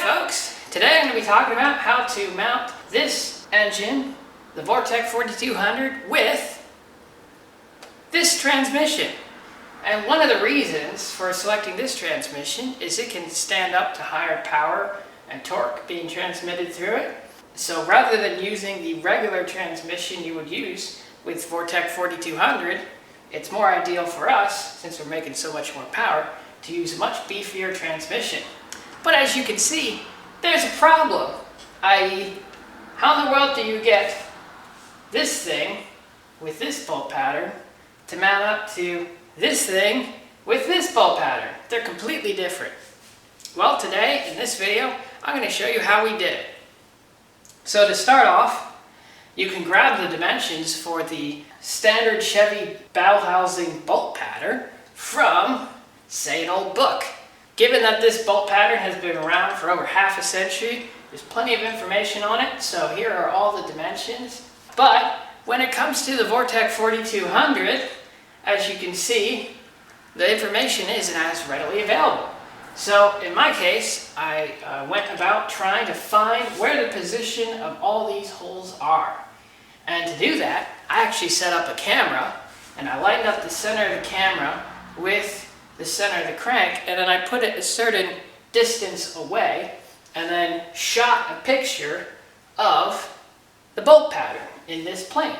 folks, today I'm going to be talking about how to mount this engine, the Vortec 4200, with this transmission. And one of the reasons for selecting this transmission is it can stand up to higher power and torque being transmitted through it. So rather than using the regular transmission you would use with Vortec 4200, it's more ideal for us, since we're making so much more power, to use a much beefier transmission. But as you can see, there's a problem, i.e., how in the world do you get this thing with this bolt pattern to mount up to this thing with this bolt pattern? They're completely different. Well, today in this video, I'm going to show you how we did it. So to start off, you can grab the dimensions for the standard Chevy Bellhousing bolt pattern from, say, an old book. Given that this bolt pattern has been around for over half a century, there's plenty of information on it, so here are all the dimensions. But when it comes to the Vortec 4200, as you can see, the information isn't as readily available. So in my case, I went about trying to find where the position of all these holes are. And to do that, I actually set up a camera, and I lined up the center of the camera with the center of the crank, and then I put it a certain distance away, and then shot a picture of the bolt pattern in this plane.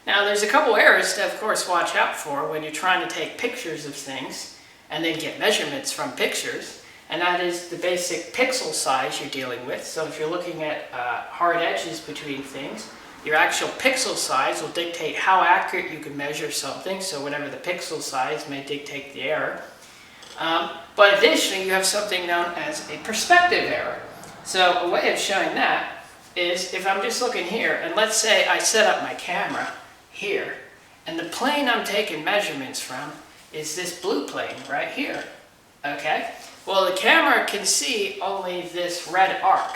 Now there's a couple errors to, of course, watch out for when you're trying to take pictures of things and then get measurements from pictures, and that is the basic pixel size you're dealing with. So if you're looking at hard edges between things, your actual pixel size will dictate how accurate you can measure something, so whatever the pixel size may dictate the error. But additionally, you have something known as a perspective error. So a way of showing that is if I'm just looking here, and let's say I set up my camera here, and the plane I'm taking measurements from is this blue plane right here. Okay? Well, the camera can see only this red arc,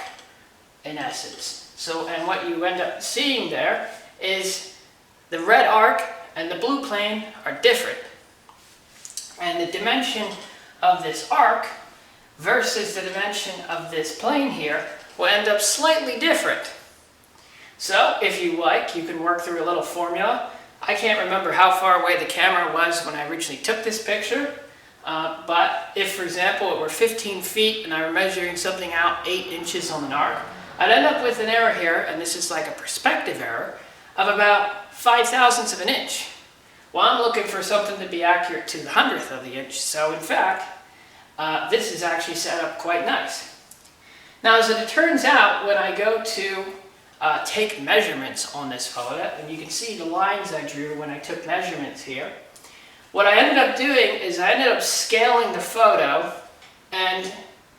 in essence. So, and what you end up seeing there is the red arc and the blue plane are different. And the dimension of this arc versus the dimension of this plane here will end up slightly different. So if you like, you can work through a little formula. I can't remember how far away the camera was when I originally took this picture, but if, for example, it were 15 feet and I were measuring something out 8 inches on an arc, I'd end up with an error here, and this is like a perspective error, of about 5/1000ths of an inch. Well, I'm looking for something to be accurate to the 100th of the inch, so in fact, this is actually set up quite nice. Now, as it turns out, when I go to take measurements on this photo, and you can see the lines I drew when I took measurements here, what I ended up doing is I ended up scaling the photo, and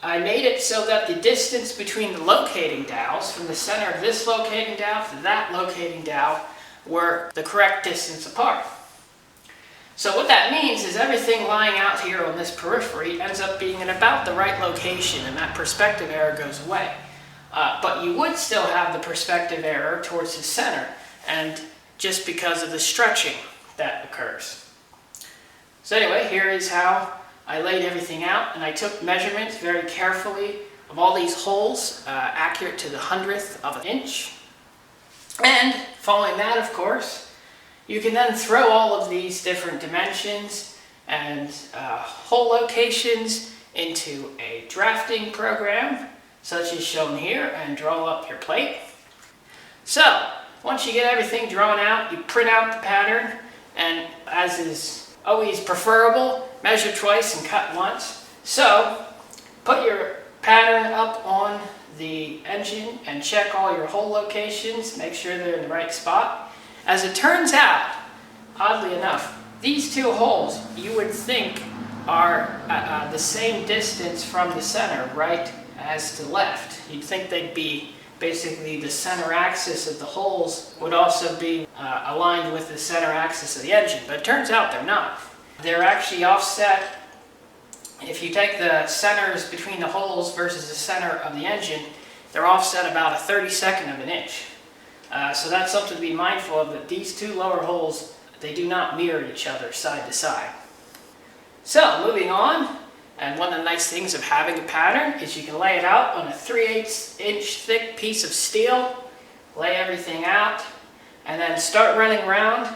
I made it so that the distance between the locating dowels, from the center of this locating dowel to that locating dowel, were the correct distance apart. So what that means is everything lying out here on this periphery ends up being in about the right location, and that perspective error goes away. But you would still have the perspective error towards the center, and just because of the stretching that occurs. So anyway, here is how I laid everything out, and I took measurements very carefully of all these holes, accurate to the 100th of an inch. And following that, of course, you can then throw all of these different dimensions and hole locations into a drafting program, such as shown here, and draw up your plate. So, once you get everything drawn out, you print out the pattern, and as is always preferable, measure twice and cut once. So, put your pattern up on the engine and check all your hole locations, make sure they're in the right spot. As it turns out, oddly enough, these two holes you would think are the same distance from the center, right as to left. You'd think they'd be basically the center axis of the holes would also be aligned with the center axis of the engine, but it turns out they're not. They're actually offset. If you take the centers between the holes versus the center of the engine, they're offset about a 32nd of an inch. So that's something to be mindful of, that these two lower holes, they do not mirror each other side to side. So moving on, And one of the nice things of having a pattern is you can lay it out on a 3/8 inch thick piece of steel, lay everything out, and then start running around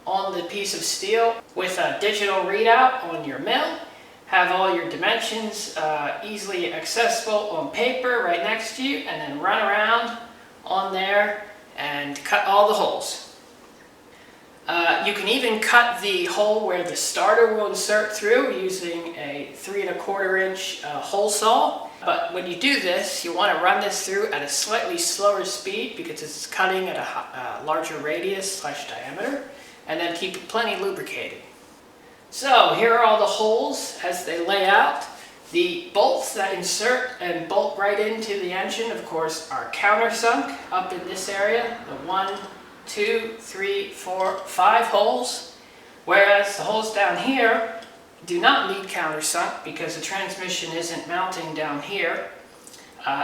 on the piece of steel with a digital readout on your mill. Have all your dimensions easily accessible on paper right next to you, and then run around on there and cut all the holes. You can even cut the hole where the starter will insert through using a 3 1/4 inch hole saw. But when you do this, you want to run this through at a slightly slower speed because it's cutting at a larger radius / diameter, and then keep it plenty lubricated. So here are all the holes as they lay out. The bolts that insert and bolt right into the engine, of course, are countersunk up in this area. The 1, 2, 3, 4, 5 holes, whereas the holes down here do not need countersunk because the transmission isn't mounting down here.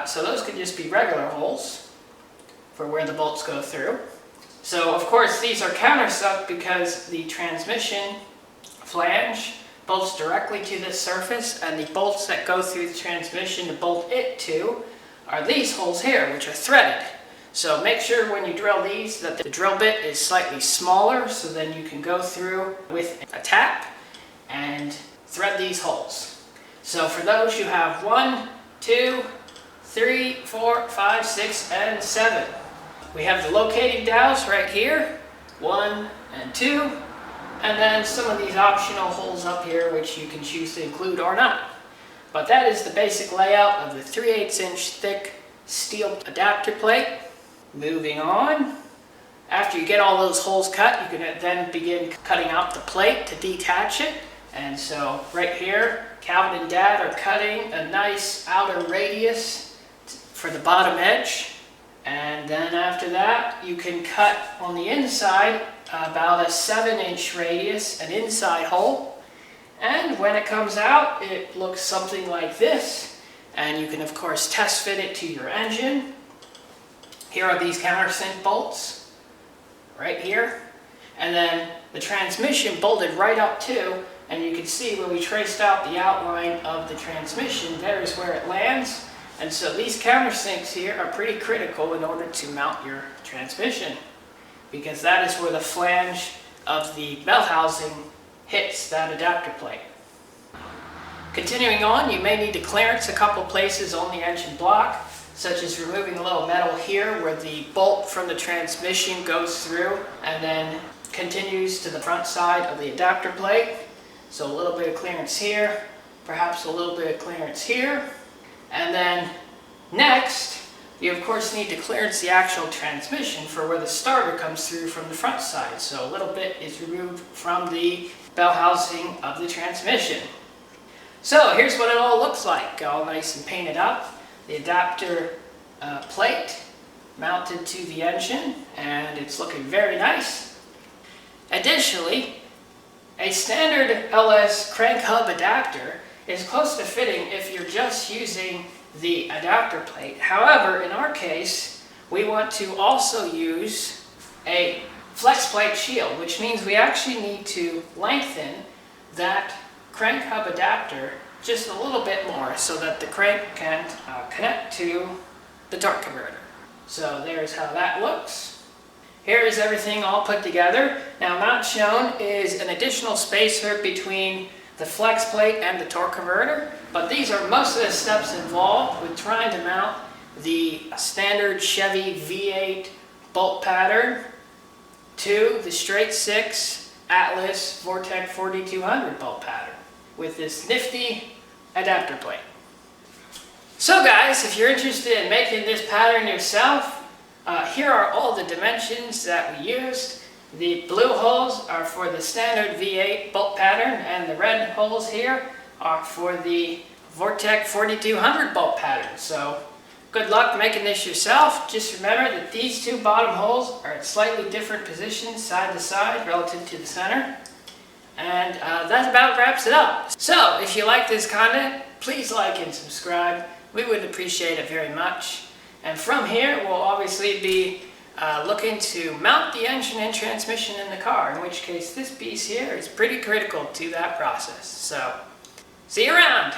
So those could just be regular holes for where the bolts go through. So of course these are countersunk because the transmission flange bolts directly to the surface, and the bolts that go through the transmission to bolt it to are these holes here, which are threaded. So make sure when you drill these that the drill bit is slightly smaller, so then you can go through with a tap and thread these holes. So for those you have 1, 2, 3, 4, 5, 6, and 7. We have the locating dowels right here, 1 and 2, and then some of these optional holes up here which you can choose to include or not. But that is the basic layout of the 3/8 inch thick steel adapter plate. Moving on, after you get all those holes cut, you can then begin cutting out the plate to detach it. And so right here, Calvin and Dad are cutting a nice outer radius for the bottom edge. And then after that, you can cut on the inside about a 7-inch radius, an inside hole. And when it comes out, it looks something like this. And you can of course test fit it to your engine. Here are these countersink bolts, right here. And then the transmission bolted right up too, and you can see when we traced out the outline of the transmission, there's where it lands. And so these countersinks here are pretty critical in order to mount your transmission, because that is where the flange of the bell housing hits that adapter plate. Continuing on, you may need to clearance a couple places on the engine block, such as removing a little metal here where the bolt from the transmission goes through and then continues to the front side of the adapter plate. So a little bit of clearance here, perhaps a little bit of clearance here. And then next, you of course need to clearance the actual transmission for where the starter comes through from the front side. So a little bit is removed from the bell housing of the transmission. So here's what it all looks like, all nice and painted up. The adapter plate mounted to the engine, and it's looking very nice. Additionally, a standard LS crank hub adapter is close to fitting if you're just using the adapter plate. However, in our case, we want to also use a flex plate shield, which means we actually need to lengthen that crank hub adapter just a little bit more so that the crank can connect to the torque converter. So there's how that looks. Here is everything all put together. Now not shown is an additional spacer between the flex plate and the torque converter, but these are most of the steps involved with trying to mount the standard Chevy V8 bolt pattern to the straight 6 Atlas Vortec 4200 bolt pattern with this nifty adapter plate. So guys, if you're interested in making this pattern yourself, here are all the dimensions that we used. The blue holes are for the standard V8 bolt pattern, and the red holes here are for the Vortec 4200 bolt pattern. So good luck making this yourself. Just remember that these two bottom holes are at slightly different positions side to side relative to the center. And that about wraps it up. So if you like this content, please like and subscribe. We would appreciate it very much. And from here, we'll obviously be looking to mount the engine and transmission in the car, in which case this piece here is pretty critical to that process. So See you around.